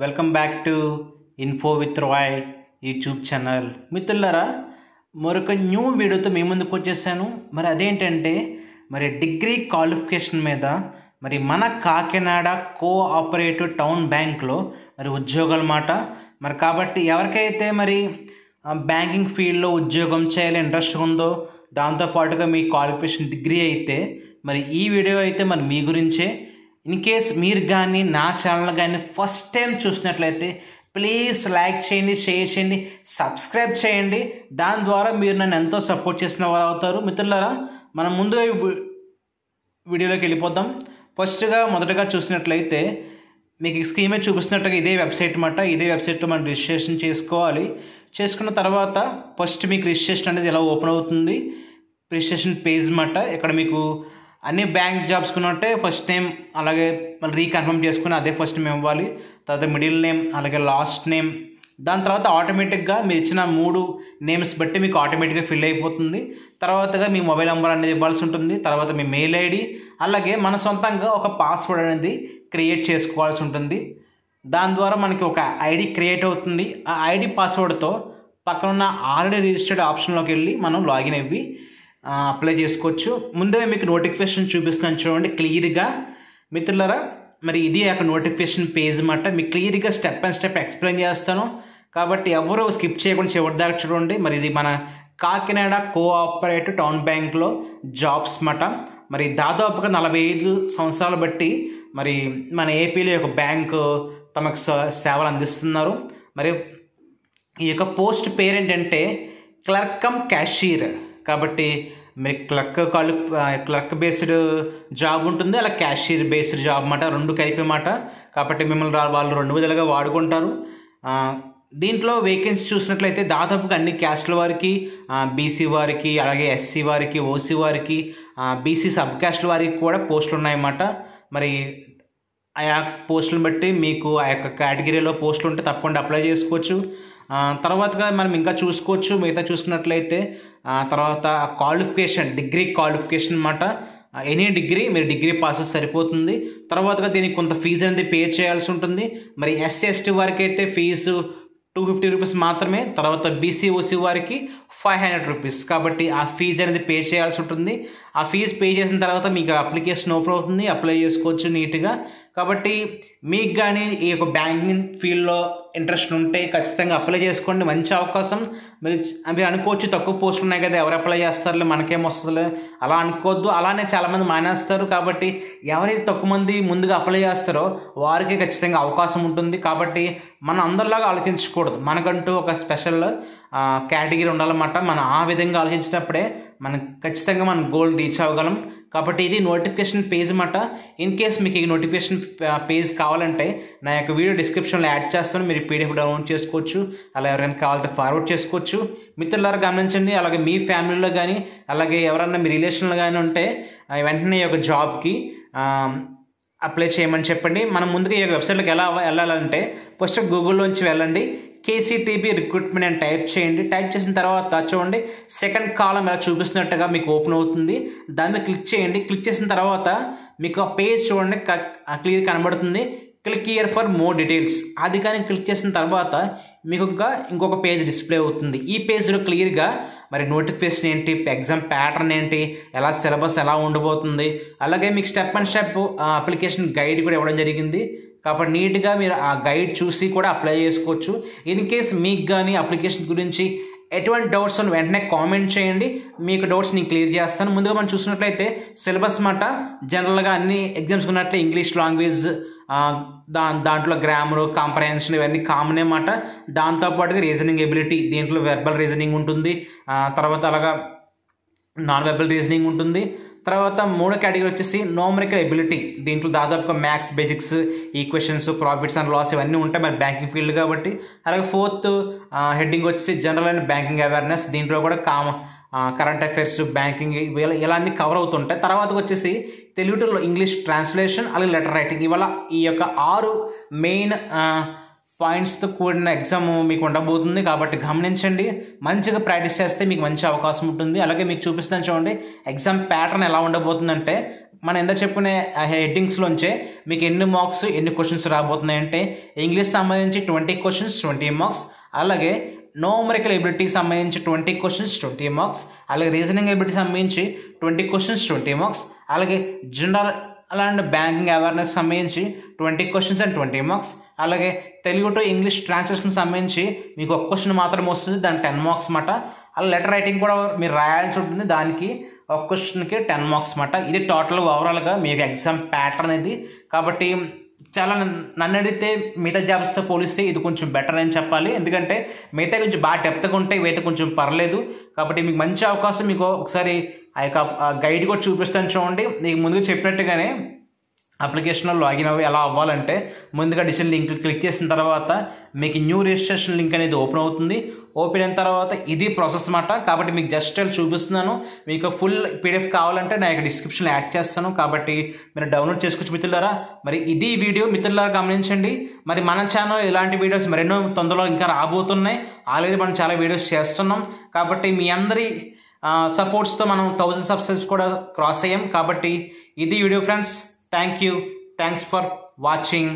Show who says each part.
Speaker 1: Welcome back to info with Roy YouTube channel. మిత్రులారా, మరొక new వీడియోతో మీ ముందుకు వచ్చేసాను. మరి అదేంటంటే డిగ్రీ క్వాలిఫికేషన్ మీద మన కాకినాడ కోఆపరేటివ్ టౌన్ బ్యాంక్లో ఉద్యోగాల మాట. కాబట్టి ఎవరికైతే బ్యాంకింగ్ ఫీల్డ్లో ఉద్యోగం చేయాలి ఇంట్రెస్ట్ ఉందో, దాంతోపాటుగా మీ క్వాలిఫికేషన్ డిగ్రీ అయితే ఈ వీడియో అయితే మీ గురించే. ఇన్ కేస్ మీరు కానీ నా ఛానల్ కానీ ఫస్ట్ టైం చూసినట్లయితే ప్లీజ్ లైక్ చేయండి, షేర్ చేయండి, సబ్స్క్రైబ్ చేయండి. దాని ద్వారా మీరు నన్ను ఎంతో సపోర్ట్ చేసిన వారు అవుతారు. మిత్రులారా, మనం ముందుగా వీడియోలోకి వెళ్ళిపోదాం. మొదటగా చూసినట్లయితే మీకు స్క్రీన్ మీద చూపిస్తున్నట్టుగా ఇదే వెబ్సైట్ అన్నమాట. ఇదే వెబ్సైట్లో మనం రిజిస్ట్రేషన్ చేసుకోవాలి. చేసుకున్న తర్వాత ఫస్ట్ మీకు రిజిస్ట్రేషన్ అనేది ఎలా ఓపెన్ అవుతుంది. రిజిస్ట్రేషన్ పేజ్ అన్నమాట. ఇక్కడ మీకు అన్ని బ్యాంక్ జాబ్స్ ఉన్నట్టే ఫస్ట్ నేమ్, అలాగే రీకన్ఫర్మ్ చేసుకుని అదే ఫస్ట్ నేమ్ ఇవ్వాలి. తర్వాత మిడిల్ నేమ్, అలాగే లాస్ట్ నేమ్. దాని తర్వాత ఆటోమేటిక్గా మీరు ఇచ్చిన 3 నేమ్స్ బట్టి మీకు ఆటోమేటిక్గా ఫిల్ అయిపోతుంది. తర్వాతగా మీ మొబైల్ నెంబర్ అనేది ఇవ్వాల్సి ఉంటుంది. తర్వాత మీ మెయిల్ ఐడి, అలాగే మన సొంతంగా ఒక పాస్వర్డ్ అనేది క్రియేట్ చేసుకోవాల్సి ఉంటుంది. దాని ద్వారా మనకి ఒక ఐడి క్రియేట్ అవుతుంది. ఆ ఐడి పాస్వర్డ్తో పక్కన ఉన్న ఆల్రెడీ రిజిస్టర్డ్ ఆప్షన్లోకి వెళ్ళి మనం లాగిన్ అయ్యి అప్లై చేసుకోవచ్చు. ముందే మీకు నోటిఫికేషన్ చూపిస్తున్నాను చూడండి క్లియర్గా. మిత్రులారా, ఇది ఒక నోటిఫికేషన్ పేజ్ అన్నమాట. మీకు క్లియర్గా స్టెప్ బై స్టెప్ ఎక్స్ప్లెయిన్ చేస్తాను. కాబట్టి ఎవరు స్కిప్ చేయకుండా చివరి దాకా చూడండి. ఇది మన కాకినాడ కోఆపరేటివ్ టౌన్ బ్యాంక్లో జాబ్స్ అన్నమాట. దాదాపుగా 45 సంవత్సరాలు బట్టి మన ఏపీలో ఒక బ్యాంకు తమకు సేవలు అందిస్తున్నారు. ఈ యొక్క పోస్ట్ పేరు ఏంటంటే క్లర్క్ కమ్ క్యాషియర్. కాబట్టి క్లర్క్ బేస్డ్ జాబ్ ఉంటుంది, అలా క్యాషియర్ బేస్డ్ జాబ్ అన్నమాట. 2 కలిపి మాట. కాబట్టి మిమ్మల్ని వాళ్ళు 2 విధాలుగా వాడుకుంటారు. దీంట్లో వేకెన్సీ చూసినట్లయితే దాదాపుగా అన్ని క్యాస్ట్ల వారికి, బీసీ వారికి, అలాగే ఎస్సీ వారికి, ఓసీ వారికి, బీసీ సబ్ క్యాస్ట్ల వారికి కూడా పోస్టులు ఉన్నాయన్నమాట. ఆయా పోస్టులను బట్టి మీకు ఆ యొక్క కేటగిరీలో పోస్టులు ఉంటే తప్పకుండా అప్లై చేసుకోవచ్చు. తర్వాతగా మనం ఇంకా చూసుకోవచ్చు. మిగతా చూసుకున్నట్లయితే తర్వాత క్వాలిఫికేషన్, డిగ్రీ క్వాలిఫికేషన్ అన్నమాట. ఎనీ డిగ్రీ, మీరు డిగ్రీ పాస్ సరిపోతుంది. తర్వాతగా దీనికి కొంత ఫీజు అనేది పే చేయాల్సి ఉంటుంది. ఎస్సీ ఎస్టీ వారికి అయితే ఫీజు 250 రూపీస్ మాత్రమే. తర్వాత బీసీ ఓసీ వారికి 500 రూపీస్. కాబట్టి ఆ ఫీజు అనేది పే చేయాల్సి ఉంటుంది. ఆ ఫీజు పే చేసిన తర్వాత మీకు అప్లికేషన్ ఓపెన్ అవుతుంది, అప్లై చేసుకోవచ్చు నీట్గా. కాబట్టి మీకు కానీ ఈ యొక్క బ్యాంకింగ్ ఫీల్డ్లో ఇంట్రెస్ట్ ఉంటే ఖచ్చితంగా అప్లై చేసుకోండి. మంచి అవకాశం. మీరు అనుకోవచ్చు తక్కువ పోస్టులు ఉన్నాయి కదా, ఎవరు అప్లై చేస్తారులే, మనకేం వస్తుందిలే, అలా అనుకోవద్దు. అలానే చాలామంది మానేస్తారు. కాబట్టి ఎవరైతే తక్కువ మంది ముందుగా అప్లై చేస్తారో వారికి ఖచ్చితంగా అవకాశం ఉంటుంది. కాబట్టి మనం అందరిలాగా ఆలోచించకూడదు. మనకంటూ ఒక స్పెషల్ కేటగిరీ ఉండాలన్నమాట. మనం ఆ విధంగా ఆలోచించినప్పుడే మనం ఖచ్చితంగా మనం గోల్ రీచ్ అవ్వగలం. కాబట్టి ఇది నోటిఫికేషన్ పేజ్ అన్నమాట. ఇన్ కేస్ మీకు ఈ నోటిఫికేషన్ పేజ్ కావాలంటే నా యొక్క వీడియో డిస్క్రిప్షన్లో యాడ్ చేస్తాను. మీరు పీడిఎఫ్ డౌన్లోడ్ చేసుకోవచ్చు. అలా ఎవరైనా కావాలంటే ఫార్వర్డ్ చేసుకోవచ్చు. మిత్రులారా గమనించండి. అలాగే మీ ఫ్యామిలీలో కానీ, అలాగే ఎవరన్నా మీ రిలేషన్లో కానీ ఉంటే వెంటనే ఈ యొక్క జాబ్కి అప్లై చేయమని చెప్పండి. మనం ముందుగా ఈ వెబ్సైట్లోకి ఎలా వెళ్ళాలంటే ఫస్ట్ గూగుల్లోంచి వెళ్ళండి. కేసీటీబీ రిక్రూట్మెంట్ అని టైప్ చేయండి. టైప్ చేసిన తర్వాత చూడండి సెకండ్ కాలం ఎలా చూపిస్తున్నట్టుగా మీకు ఓపెన్ అవుతుంది. దాని మీద క్లిక్ చేయండి. క్లిక్ చేసిన తర్వాత మీకు ఆ పేజ్ చూడండి క్లియర్ కనబడుతుంది. Click here for more details. అది కానీ క్లిక్ చేసిన తర్వాత మీకు ఇంకొక పేజ్ డిస్ప్లే అవుతుంది. ఈ పేజ్లో క్లియర్గా నోటిఫికేషన్ ఏంటి, ఎగ్జామ్ ప్యాటర్న్ ఏంటి, ఎలా సిలబస్ ఎలా ఉండబోతుంది, అలాగే మీకు step and step application guide కూడా ఇవ్వడం జరిగింది. కాబట్టి నీట్గా మీరు ఆ గైడ్ చూసి కూడా అప్లై చేసుకోవచ్చు. ఇన్ కేస్ మీకు కానీ అప్లికేషన్ గురించి ఎటువంటి డౌట్స్ అని వెంటనే కామెంట్ చేయండి. మీకు డౌట్స్ నేను క్లియర్ చేస్తాను. ముందుగా మనం చూసినట్లయితే సిలబస్ మాట జనరల్గా అన్ని ఎగ్జామ్స్ ఉన్నట్లే ఇంగ్లీష్ లాంగ్వేజ్, దాంట్లో గ్రామర్, కాంప్రహెన్షన్ ఇవన్నీ కామన్ అన్నమాట. దాంతోపాటుగా రీజనింగ్ ఎబిలిటీ, దీంట్లో వెర్బల్ రీజనింగ్ ఉంటుంది. తర్వాత అలాగా నాన్ వెర్బల్ రీజనింగ్ ఉంటుంది. తర్వాత 3వ కేటగిరీ వచ్చేసి న్యూమరికల్ ఎబిలిటీ. దీంట్లో దాదాపుగా maths basics, equations, profits and loss ఇవన్నీ ఉంటాయి బ్యాంకింగ్ ఫీల్డ్ కాబట్టి. అలాగే 4th హెడ్డింగ్ వచ్చేసి జనరల్ అండ్ బ్యాంకింగ్ అవేర్నెస్. దీంట్లో కూడా కరెంట్ అఫైర్స్, బ్యాంకింగ్ ఇలా అన్ని కవర్ అవుతుంటాయి. తర్వాత వచ్చేసి తెలుగు టు ఇంగ్లీష్ ట్రాన్స్లేషన్, అలాగే లెటర్ రైటింగ్. ఇవాళ ఈ యొక్క 6 మెయిన్ పాయింట్స్తో కూడిన ఎగ్జామ్ మీకు ఉండబోతుంది. కాబట్టి గమనించండి. మంచిగా ప్రాక్టీస్ చేస్తే మీకు మంచి అవకాశం ఉంటుంది. అలాగే మీకు చూపిస్తాను చూడండి ఎగ్జామ్ ప్యాటర్న్ ఎలా ఉండబోతుందంటే మనం ఎంత చెప్పుకునే హెడ్డింగ్స్లోంచే మీకు ఎన్ని మార్క్స్ ఎన్ని క్వశ్చన్స్ రాబోతున్నాయంటే ఇంగ్లీష్ సంబంధించి 20 క్వశ్చన్స్ 20 మార్క్స్, అలాగే న్యూమరికల్ ఎబిలిటీకి సంబంధించి 20 క్వశ్చన్స్ 20 మార్క్స్, అలాగే రీజనింగ్ ఎబిలిటీ సంబంధించి 20 క్వశ్చన్స్ 20 మార్క్స్, అలాగే జనరల్ అండ్ బ్యాంకింగ్ అవేర్నెస్ సంబంధించి 20 క్వశ్చన్స్ అండ్ 20 మార్క్స్, అలాగే తెలుగు టు ఇంగ్లీష్ ట్రాన్స్లేషన్ సంబంధించి మీకు ఒక క్వశ్చన్ మాత్రమే వస్తుంది, దాని 10 మార్క్స్ మాట. అలా లెటర్ రైటింగ్ కూడా మీరు రాయాల్సి ఉంటుంది, దానికి ఒక క్వశ్చన్కి 10 మార్క్స్ మాట. ఇది టోటల్ ఓవరాల్గా మీకు ఎగ్జామ్ ప్యాటర్న్ ఇది. కాబట్టి చాలా నన్ను అడిగితే మిగతా జాబ్స్తో పోలిస్తే ఇది కొంచెం బెటర్ అని చెప్పాలి, ఎందుకంటే మిగతా కొంచెం బాగా డెప్త్గా ఉంటాయి, ఇవైతే కొంచెం పర్లేదు. కాబట్టి మీకు మంచి అవకాశం, మీకు ఒకసారి ఆ యొక్క గైడ్ కూడా చూపిస్తాను చూడండి. మీకు ముందుగా చెప్పినట్టుగానే అప్లికేషన్లో లాగిన్ ఎలా అవ్వాలంటే ముందుగా డిజిటల్ లింక్ క్లిక్ చేసిన తర్వాత మీకు న్యూ రిజిస్ట్రేషన్ లింక్ అనేది ఓపెన్ అవుతుంది. ఓపెన్ అయిన తర్వాత ఇది ప్రాసెస్ అన్నమాట. కాబట్టి మీకు జస్ట్ చూపిస్తున్నాను. మీకు ఫుల్ పీడిఎఫ్ కావాలంటే నా యొక్క డిస్క్రిప్షన్లో యాడ్ చేస్తాను, కాబట్టి మీరు డౌన్లోడ్ చేసుకోవచ్చు మిత్రులారా. మరి ఇది వీడియో మిత్రులారా గమనించండి. మరి మన ఛానల్ ఇలాంటి వీడియోస్ మరెన్నో తొందరలో ఇంకా రాబోతున్నాయి. ఆల్రెడీ మనం చాలా వీడియోస్ చేస్తున్నాం. కాబట్టి మీ అందరి సపోర్ట్స్తో మనం 1000 సబ్స్క్రైబ్స్ కూడా క్రాస్ అయ్యాం. కాబట్టి ఇది video friends. Thank you. Thanks for watching.